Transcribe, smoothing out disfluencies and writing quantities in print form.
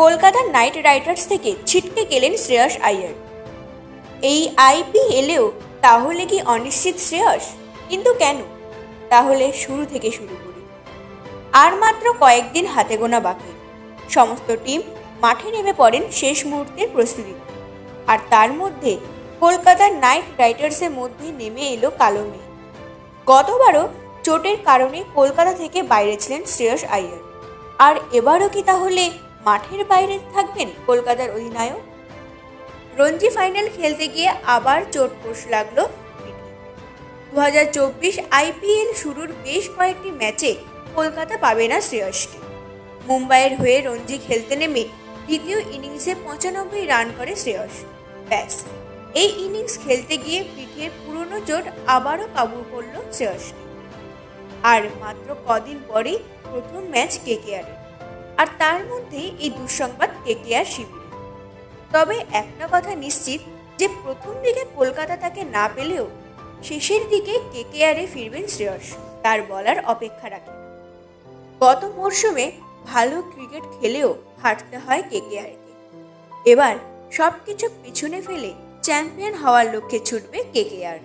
Kolkata night Riders থেকে ছিটকে গেলেন শ্রেয়স আইয়ার। এই আইপিএলেও তাহলে কি অনিশ্চিত শ্রেয়স? কিন্তু কেন? তাহলে শুরু থেকে শুরু করি। আর মাত্র কয়েকদিন হাতে গোনা বাকি। সমস্ত টিম মাঠে নেমে পড়েন শেষ মুহূর্তের প্রস্তুতিতে। আর তার মধ্যে কলকাতার নাইট রাইডার্সের মধ্যে নেমে এলো কালো মেঘ। গতবারও চোটের কারণে কলকাতা থেকে বাইরে ছিলেন শ্রেয়স আইয়ার। আর এবারও কি তাহলে মাঠের বাইরে থাকবেন কলকাতার অধিনায়ক? রঞ্জি ফাইনাল খেলতে গিয়ে আবার চোট পোষ লাগলো পিঠে। 2024 আইপিএল শুরুর বেশ কয়েকটি ম্যাচে কলকাতা পাবে না শ্রেয়সকে। মুম্বাইয়ের হয়ে রঞ্জি খেলতে নেমে দ্বিতীয় ইনিংসে 95 রান করে শ্রেয়স। ব্যাস, এই ইনিংস খেলতে গিয়ে পিঠের পুরনো চোট আবারও কাবু করল শ্রেয়সকে। আর মাত্র কদিন পরেই প্রথম ম্যাচ কেকেআরের। আর তার মধ্যেই এই দুঃসংবাদ কেকেআর শিবিরে। তবে একটা কথা নিশ্চিত যে প্রথম দিকে কলকাতা তাকে না পেলেও শেষের দিকে কেকেআরে ফিরবেন শ্রেয়স, তার বলার অপেক্ষা রাখে। গত মরশুমে ভালো ক্রিকেট খেলেও হারতে হয় কেকেআরকে। এবার সবকিছু পিছনে ফেলে চ্যাম্পিয়ন হওয়ার লক্ষ্যে ছুটবে কেকেআর।